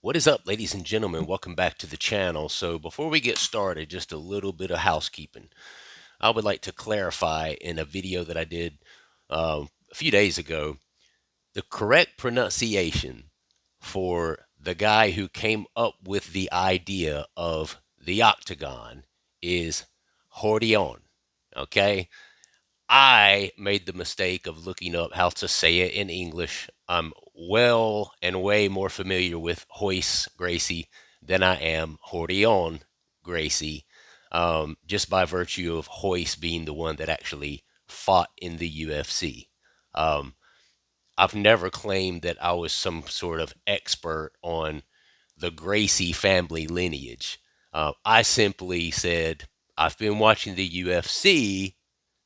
What is up, ladies and gentlemen? Welcome back to the channel. So, before we get started, just a little bit of housekeeping. I would like to clarify in a video that I did a few days ago the correct pronunciation for the guy who came up with the idea of the octagon is Hordion. Okay? I made the mistake of looking up how to say it in English. I'm well and way more familiar with Hoist Gracie than I am Hordion Gracie, just by virtue of Hoist being the one that actually fought in the UFC. Um, I've never claimed that I was some sort of expert on the Gracie family lineage. I simply said, I've been watching the UFC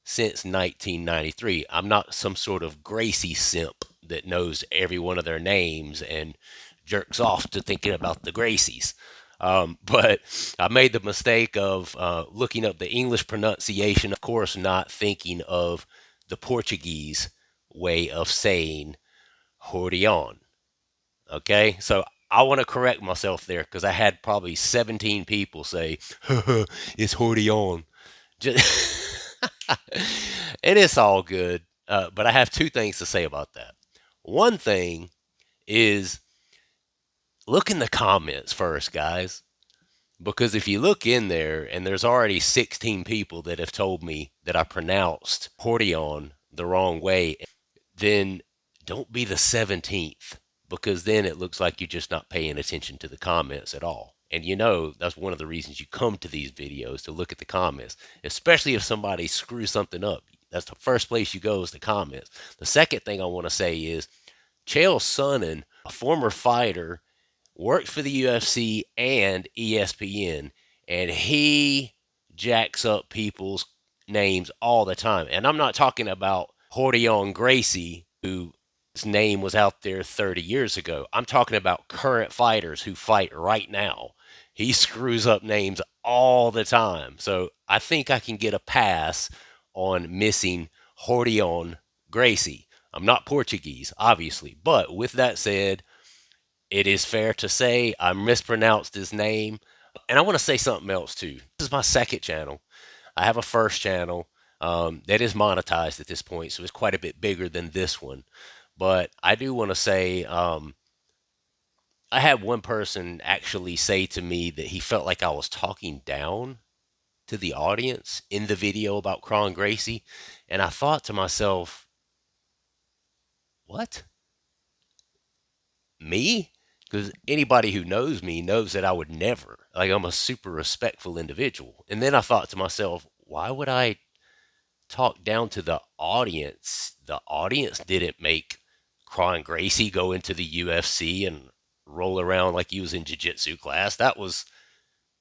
since 1993. I'm not some sort of Gracie simp that knows every one of their names and jerks off to thinking about the Gracies. But I made the mistake of looking up the English pronunciation, of course, not thinking of the Portuguese way of saying Hordion. Okay, so I want to correct myself there because I had probably 17 people say, it's Hordion. Just and it's all good. But I have two things to say about that. One thing is look in the comments first, guys, because if you look in there and there's already 16 people that have told me that I pronounced Portion the wrong way, then don't be the 17th because then it looks like you're just not paying attention to the comments at all. And that's one of the reasons you come to these videos to look at the comments, especially if somebody screws something up. That's the first place you go is the comments. The second thing I want to say is Chael Sonnen, a former fighter, worked for the UFC and ESPN, and he jacks up people's names all the time. And I'm not talking about Hordion Gracie, whose name was out there 30 years ago. I'm talking about current fighters who fight right now. He screws up names all the time. So I think I can get a pass on missing Hordion Gracie. I'm not Portuguese, obviously. But with that said, it is fair to say I mispronounced his name. And I want to say something else too. This is my second channel. I have a first channel that is monetized at this point, so it's quite a bit bigger than this one. But I do want to say I had one person actually say to me that he felt like I was talking down to the audience in the video about Cron Gracie. And I thought to myself, what? Me? Because anybody who knows me knows that I would never. Like, I'm a super respectful individual. And then I thought to myself, why would I talk down to the audience? The audience didn't make Cron Gracie go into the UFC and roll around like he was in jiu-jitsu class. That was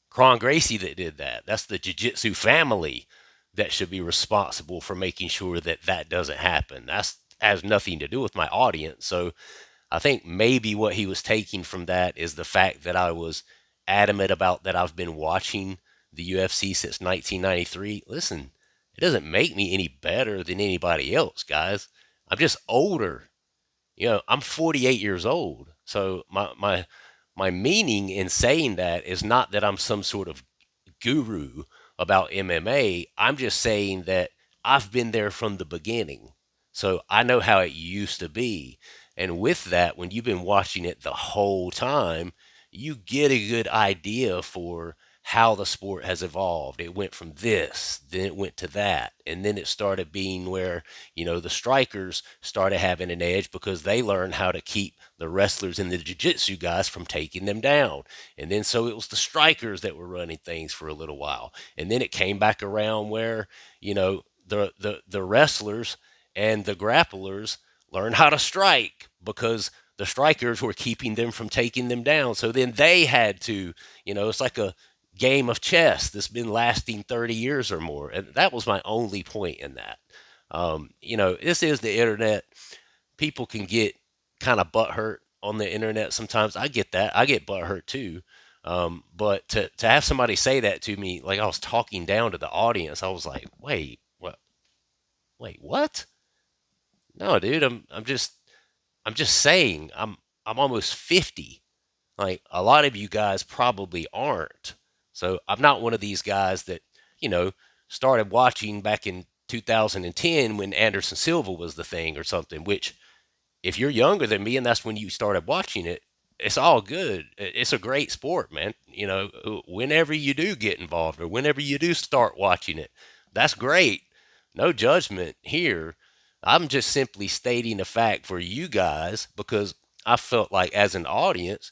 Cron Gracie that did that. That's the jiu-jitsu family that should be responsible for making sure that that doesn't happen. That has nothing to do with my audience. So I think maybe what he was taking from that is the fact that I was adamant about that I've been watching the UFC since 1993. Listen, it doesn't make me any better than anybody else, guys. I'm just older. I'm 48 years old. So my meaning in saying that is not that I'm some sort of guru about MMA. I'm just saying that I've been there from the beginning. So I know how it used to be. And with that, when you've been watching it the whole time, you get a good idea for how the sport has evolved. It went from this, then it went to that, and then it started being where, the strikers started having an edge because they learned how to keep the wrestlers and the jiu-jitsu guys from taking them down. And then so it was the strikers that were running things for a little while. And then it came back around where, the wrestlers and the grapplers learned how to strike because the strikers were keeping them from taking them down. So then they had to, it's like a game of chess that's been lasting 30 years or more. And that was my only point in that. This is the internet. People can get kind of butthurt on the internet sometimes. I get that. I get butthurt too. But to have somebody say that to me, like I was talking down to the audience, I was like, wait, what? Wait, what? No, dude, I'm just saying I'm almost 50. Like a lot of you guys probably aren't. So I'm not one of these guys that, you know, started watching back in 2010 when Anderson Silva was the thing or something, which if you're younger than me and that's when you started watching it, it's all good. It's a great sport, man. You know, whenever you do get involved or whenever you do start watching it, that's great. No judgment here. I'm just simply stating a fact for you guys because I felt like as an audience,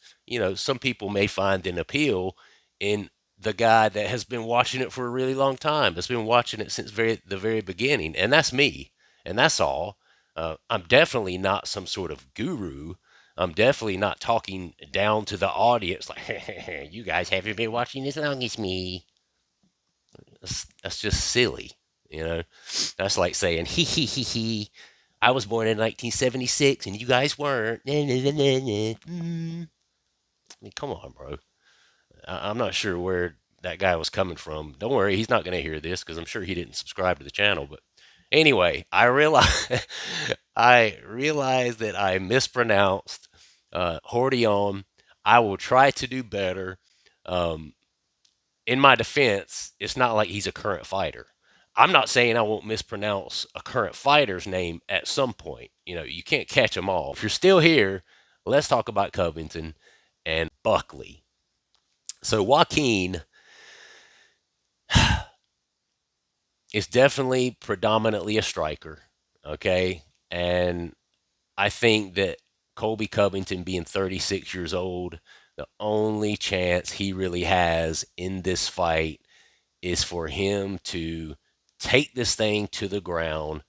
some people may find an appeal in the guy that has been watching it for a really long time, that's been watching it since the very beginning, and that's me, and that's all. I'm definitely not some sort of guru. I'm definitely not talking down to the audience like, you guys haven't been watching as long as me. That's just silly, you know. That's like saying, I was born in 1976 and you guys weren't. I mean, come on, bro. I'm not sure where that guy was coming from. Don't worry, he's not going to hear this because I'm sure he didn't subscribe to the channel. But anyway, I realized that I mispronounced Hordion. I will try to do better. Um, in my defense, it's not like he's a current fighter. I'm not saying I won't mispronounce a current fighter's name at some point. You can't catch them all. If you're still here, let's talk about Covington and Buckley. So Joaquin is definitely predominantly a striker, okay? And I think that Colby Covington being 36 years old, the only chance he really has in this fight is for him to take this thing to the ground.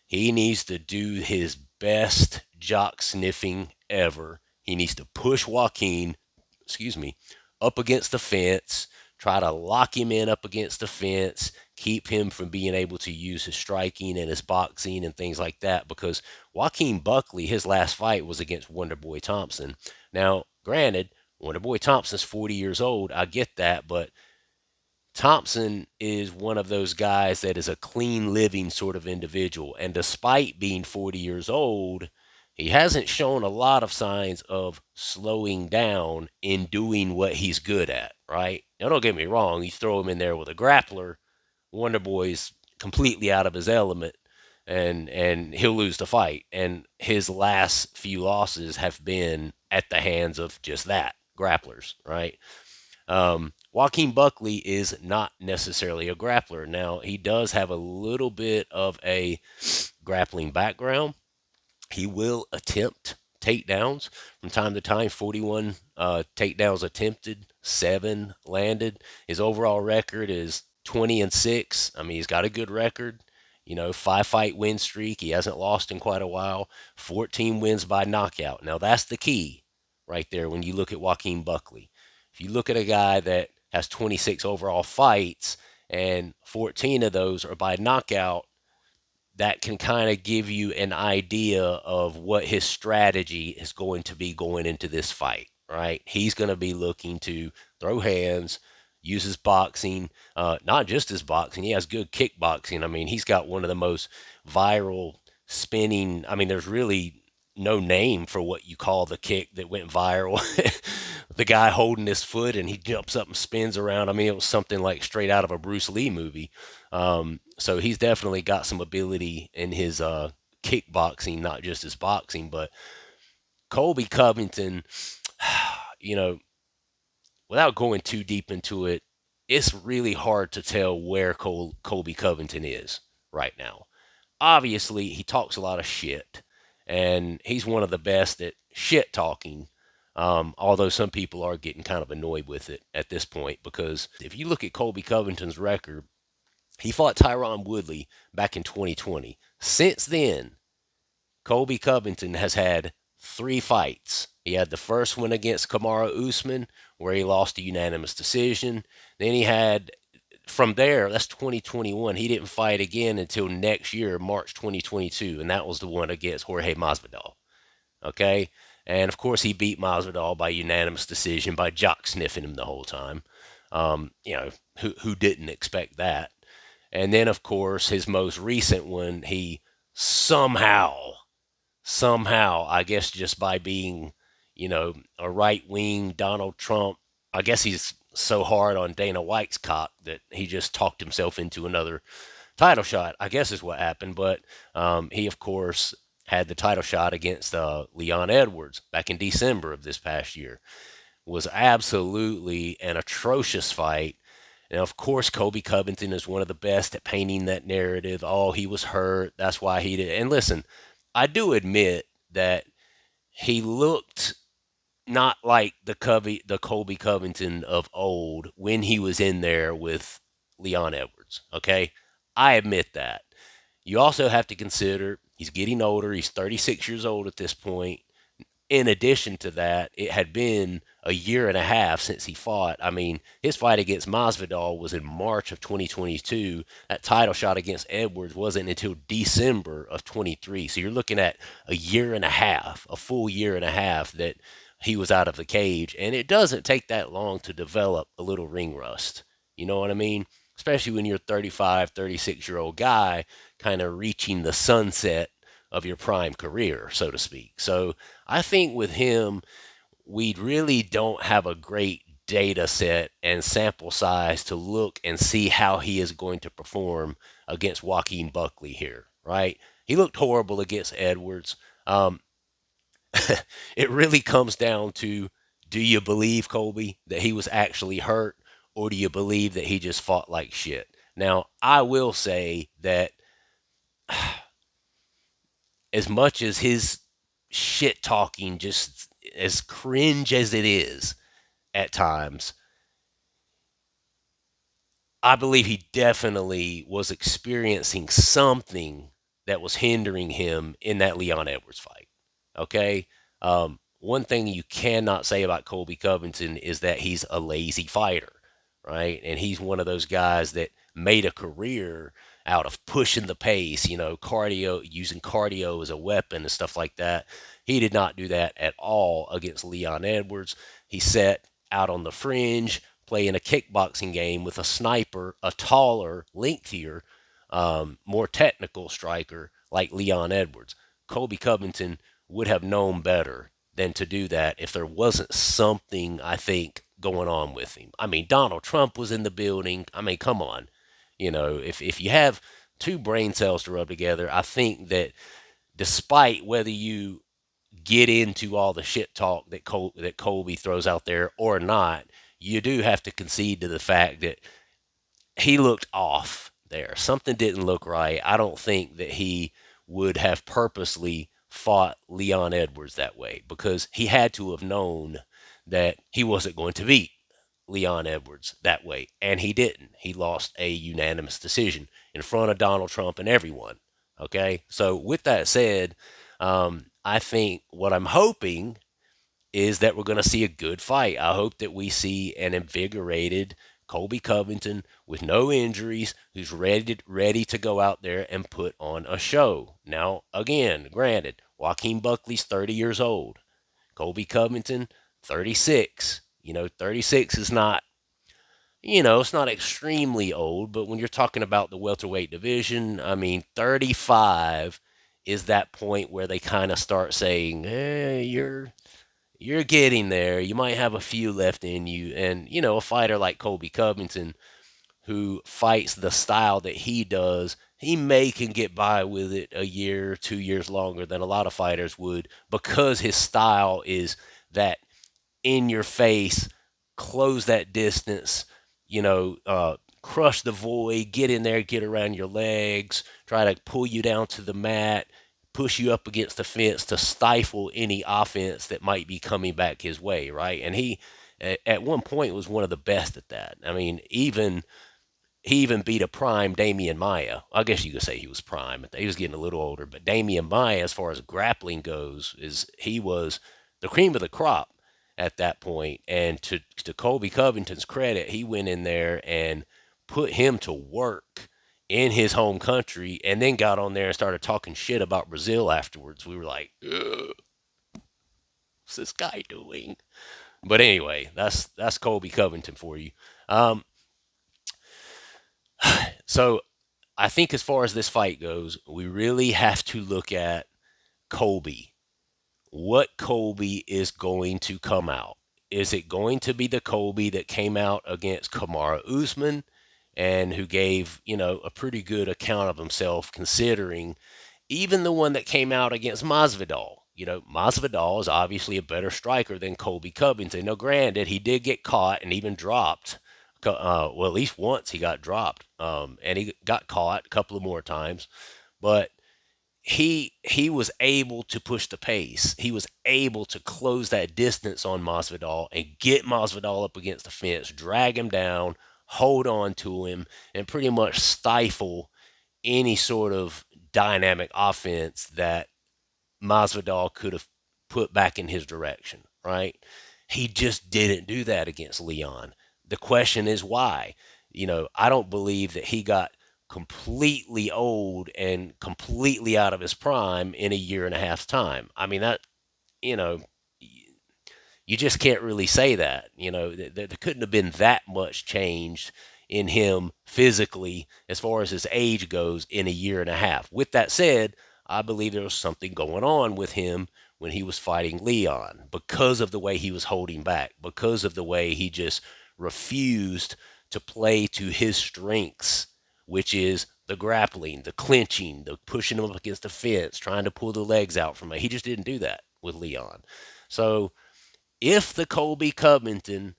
He needs to do his best jock sniffing ever. He needs to push Joaquin, excuse me, up against the fence, try to lock him in up against the fence, keep him from being able to use his striking and his boxing and things like that. Because Joaquin Buckley, his last fight was against Wonderboy Thompson. Now, granted, Wonderboy Thompson's 40 years old. I get that, but Thompson is one of those guys that is a clean living sort of individual. And despite being 40 years old, he hasn't shown a lot of signs of slowing down in doing what he's good at, right? Now, don't get me wrong, you throw him in there with a grappler, Wonder Boy's completely out of his element and he'll lose the fight. And his last few losses have been at the hands of just that, grapplers, right? Joaquin Buckley is not necessarily a grappler. Now, he does have a little bit of a grappling background. He will attempt takedowns from time to time. 41 takedowns attempted, 7 landed. His overall record is 20-6. I mean, he's got a good record. 5-fight win streak. He hasn't lost in quite a while. 14 wins by knockout. Now, that's the key right there when you look at Joaquin Buckley. If you look at a guy that has 26 overall fights and 14 of those are by knockout, that can kind of give you an idea of what his strategy is going to be going into this fight, right? He's going to be looking to throw hands, use his boxing, not just his boxing. He has good kickboxing. I mean, he's got one of the most viral spinning. I mean, there's really no name for what you call the kick that went viral. The guy holding his foot and he jumps up and spins around. I mean, it was something like straight out of a Bruce Lee movie. So he's definitely got some ability in his kickboxing, not just his boxing. But Colby Covington, you know, without going too deep into it, it's really hard to tell where Colby Covington is right now. Obviously, he talks a lot of shit, and he's one of the best at shit talking. Although some people are getting kind of annoyed with it at this point, because if you look at Colby Covington's record, he fought Tyron Woodley back in 2020. Since then, Colby Covington has had 3 fights. He had the first one against Kamaru Usman, where he lost a unanimous decision. Then he had, from there, that's 2021. He didn't fight again until next year, March 2022, and that was the one against Jorge Masvidal. Okay? And of course, he beat Masvidal by unanimous decision by jock sniffing him the whole time. Who didn't expect that? And then, of course, his most recent one, he somehow, I guess just by being, a right wing Donald Trump. I guess he's so hard on Dana White's cock that he just talked himself into another title shot, I guess is what happened. But he, of course, had the title shot against Leon Edwards back in December of this past year. Was absolutely an atrocious fight. And of course, Kobe Covington is one of the best at painting that narrative. Oh, he was hurt. That's why he did. And listen, I do admit that he looked not like the Colby Covington of old when he was in there with Leon Edwards. Okay, I admit that. You also have to consider he's getting older. He's 36 years old at this point. In addition to that, it had been a year and a half since he fought. I mean, his fight against Masvidal was in March of 2022. That title shot against Edwards wasn't until December of 23. So you're looking at a year and a half, a full year and a half that he was out of the cage. And it doesn't take that long to develop a little ring rust. You know what I mean? Especially when you're a 35, 36-year-old guy kind of reaching the sunset of your prime career, so to speak. So I think with him, we really don't have a great data set and sample size to look and see how he is going to perform against Joaquin Buckley here, right? He looked horrible against Edwards. Um, it really comes down to, do you believe, Colby, that he was actually hurt, or do you believe that he just fought like shit? Now, I will say that as much as his shit talking, just as cringe as it is at times, I believe he definitely was experiencing something that was hindering him in that Leon Edwards fight. Okay. One thing you cannot say about Colby Covington is that he's a lazy fighter, right? And he's one of those guys that made a career out of pushing the pace, cardio, using cardio as a weapon and stuff like that. He did not do that at all against Leon Edwards. He set out on the fringe, playing a kickboxing game with a sniper, a taller, lengthier, more technical striker like Leon Edwards. Colby Covington would have known better than to do that if there wasn't something, I think, going on with him. I mean, Donald Trump was in the building. I mean, come on. If you have two brain cells to rub together, I think that despite whether you get into all the shit talk that Colby throws out there or not, you do have to concede to the fact that he looked off there. Something didn't look right. I don't think that he would have purposely fought Leon Edwards that way, because he had to have known that he wasn't going to beat Leon Edwards that way. And he didn't. He lost a unanimous decision in front of Donald Trump and everyone. Okay. So, with that said, I think what I'm hoping is that we're going to see a good fight. I hope that we see an invigorated Colby Covington with no injuries, who's ready to go out there and put on a show. Now, again, granted, Joaquin Buckley's 30 years old. Colby Covington, 36. 36 is not, it's not extremely old, but when you're talking about the welterweight division, I mean, 35 is that point where they kind of start saying, hey, you're getting there. You might have a few left in you. And, a fighter like Colby Covington, who fights the style that he does, he can get by with it a year, 2 years longer than a lot of fighters would, because his style is that in your face, close that distance, crush the void, get in there, get around your legs, try to pull you down to the mat, push you up against the fence to stifle any offense that might be coming back his way, right? And he, at one point, was one of the best at that. I mean, he even beat a prime Damian Maya. I guess you could say he was prime. He was getting a little older, but Damian Maya, as far as grappling goes, he was the cream of the crop at that point. And to Colby Covington's credit, he went in there and put him to work in his home country, and then got on there and started talking shit about Brazil afterwards. We were like, ugh, what's this guy doing? But anyway, that's Colby Covington for you. Um, so I think as far as this fight goes, we really have to look at Colby. what Colby is going to come out. Is it going to be the Colby that came out against Kamaru Usman and who gave, a pretty good account of himself considering even the one that came out against Masvidal? Masvidal is obviously a better striker than Colby Covington. Now, granted, he did get caught and even dropped. Well, at least once he got dropped, and he got caught a couple of more times. But he was able to push the pace. He was able to close that distance on Masvidal and get Masvidal up against the fence, drag him down, hold on to him, and pretty much stifle any sort of dynamic offense that Masvidal could have put back in his direction, right? He just didn't do that against Leon. The question is why? I don't believe that he got completely old and completely out of his prime in a year and a half's time. I mean, you know, you just can't really say that. There couldn't have been that much change in him physically as far as his age goes in a year and a half. With that said, I believe there was something going on with him when he was fighting Leon because of the way he was holding back, because of the way he just refused to play to his strengths, which is the grappling, the clinching, the pushing him up against the fence, trying to pull the legs out from him. He just didn't do that with Leon. So if the Colby Covington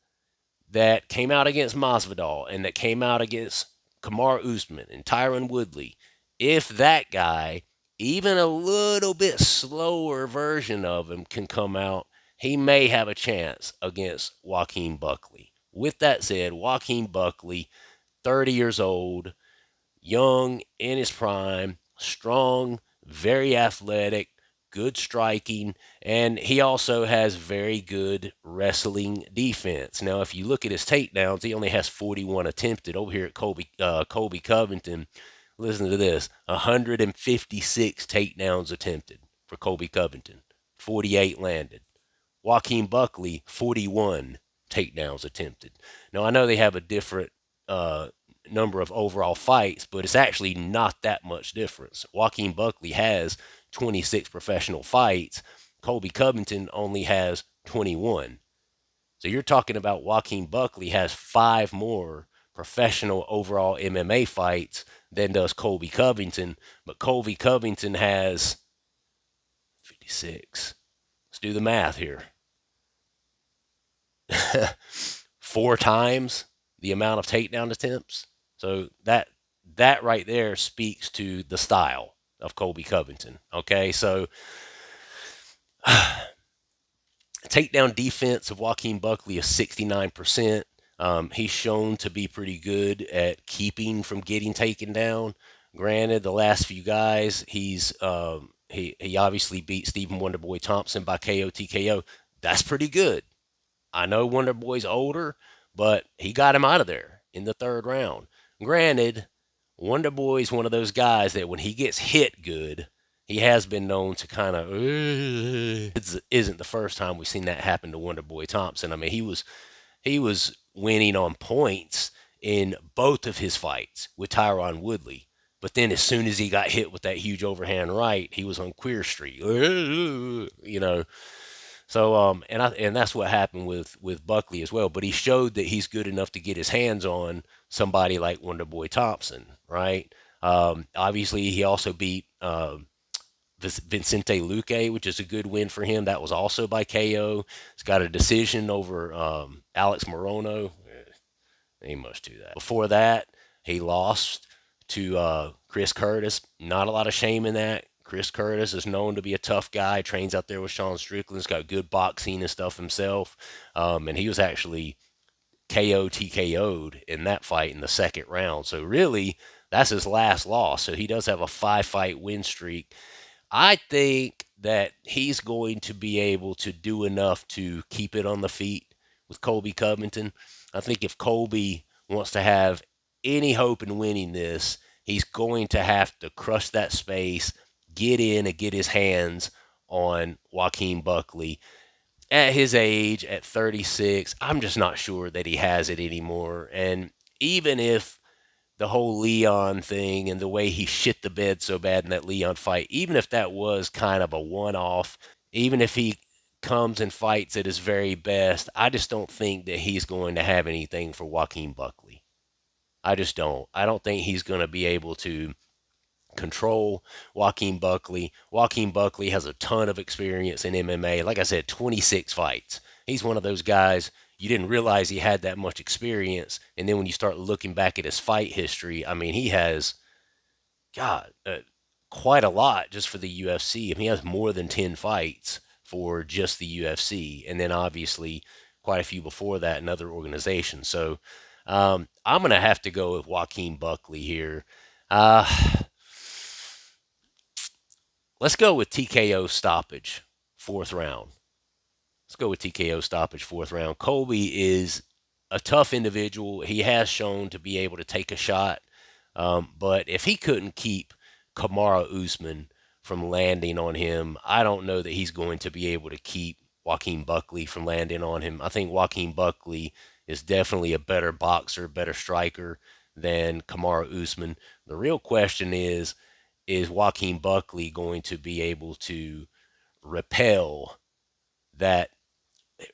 that came out against Masvidal and that came out against Kamaru Usman and Tyron Woodley, if that guy, even a little bit slower version of him, can come out, he may have a chance against Joaquin Buckley. With that said, Joaquin Buckley, 30 years old, young, in his prime, strong, very athletic, good striking, and he also has very good wrestling defense. Now, if you look at his takedowns, he only has 41 attempted. Over here at Colby Covington, listen to this: 156 takedowns attempted for Colby Covington, 48 landed. Joaquin Buckley, 41 takedowns attempted. Now, I know they have a different uh, number of overall fights, but it's actually not that much difference. Joaquin Buckley has 26 professional fights. Colby Covington only has 21. So you're talking about Joaquin Buckley has 5 more professional overall MMA fights than does Colby Covington, but Colby Covington has 56. Let's do the math here. 4 times the amount of takedown attempts. So that right there speaks to the style of Colby Covington. Okay, so takedown defense of Joaquin Buckley is 69%. He's shown to be pretty good at keeping from getting taken down. Granted, the last few guys, he obviously beat Stephen Wonderboy Thompson by KO TKO. That's pretty good. I know Wonderboy's older, but he got him out of there in the 3rd round. Granted, Wonderboy's one of those guys that when he gets hit good, he has been known to kind of. It isn't the first time we've seen that happen to Wonderboy Thompson. I mean, he was winning on points in both of his fights with Tyron Woodley. But then as soon as he got hit with that huge overhand right, he was on Queer Street. So and that's what happened with Buckley as well. But he showed that he's good enough to get his hands on somebody like Wonderboy Thompson, right? Obviously, he also beat Vicente Luque, which is a good win for him. That was also by KO. He's got a decision over Alex Morono. He must do that. Before that, he lost to Chris Curtis. Not a lot of shame in that. Chris Curtis is known to be a tough guy. Trains out there with Sean Strickland. He's got good boxing and stuff himself. And he was actually KO TKO'd in that fight in the 2nd round. So really, that's his last loss. So he does have a 5-fight win streak. I think that he's going to be able to do enough to keep it on the feet with Colby Covington. I think if Colby wants to have any hope in winning this, he's going to have to crush that space, get in and get his hands on Joaquin Buckley. At his age, at 36, I'm just not sure that he has it anymore. And even if the whole Leon thing and the way he shit the bed so bad in that Leon fight, even if that was kind of a one off, even if he comes and fights at his very best, I just don't think that he's going to have anything for Joaquin Buckley. I just don't. I don't think he's going to be able to control Joaquin Buckley. Joaquin Buckley has a ton of experience in MMA. Like I said, 26 fights. He's one of those guys you didn't realize he had that much experience. And then when you start looking back at his fight history, I mean, he has, God, quite a lot just for the UFC. I mean, he has more than 10 fights for just the UFC. And then obviously quite a few before that in other organizations. So I'm going to have to go with Joaquin Buckley here. Uh, let's go with TKO stoppage, fourth round. Let's go with TKO stoppage, fourth round. Colby is a tough individual. He has shown to be able to take a shot. But if he couldn't keep Kamara Usman from landing on him, I don't know that he's going to be able to keep Joaquin Buckley from landing on him. I think Joaquin Buckley is definitely a better boxer, better striker than Kamara Usman. The real question is Joaquin Buckley going to be able to repel that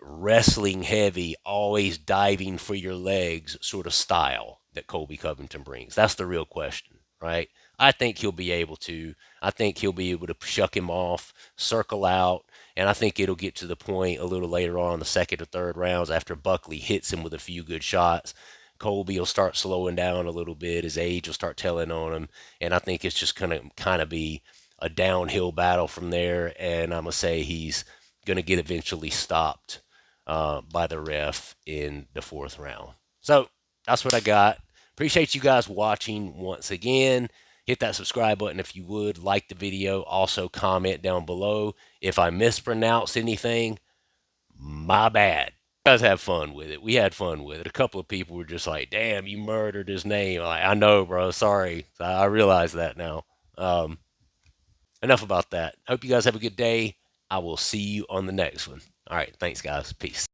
wrestling heavy, always diving for your legs sort of style that Colby Covington brings? That's the real question, right? I think he'll be able to. I think he'll be able to shuck him off, circle out, and I think it'll get to the point a little later on in the second or third rounds after Buckley hits him with a few good shots. Colby will start slowing down a little bit. His age will start telling on him, and I think it's just gonna kind of be a downhill battle from there. And I'm gonna say he's gonna get eventually stopped by the ref in the fourth round. So that's what I got. Appreciate you guys watching once again. Hit that subscribe button if you would. Like the video. Also comment down below. If I mispronounce anything, my bad. You guys have fun with it. We had fun with it. A couple of people were just like, damn, you murdered his name. Like, I know, bro. Sorry. I realize that now. Um, enough about that. Hope you guys have a good day. I will see you on the next one. All right. Thanks, guys. Peace.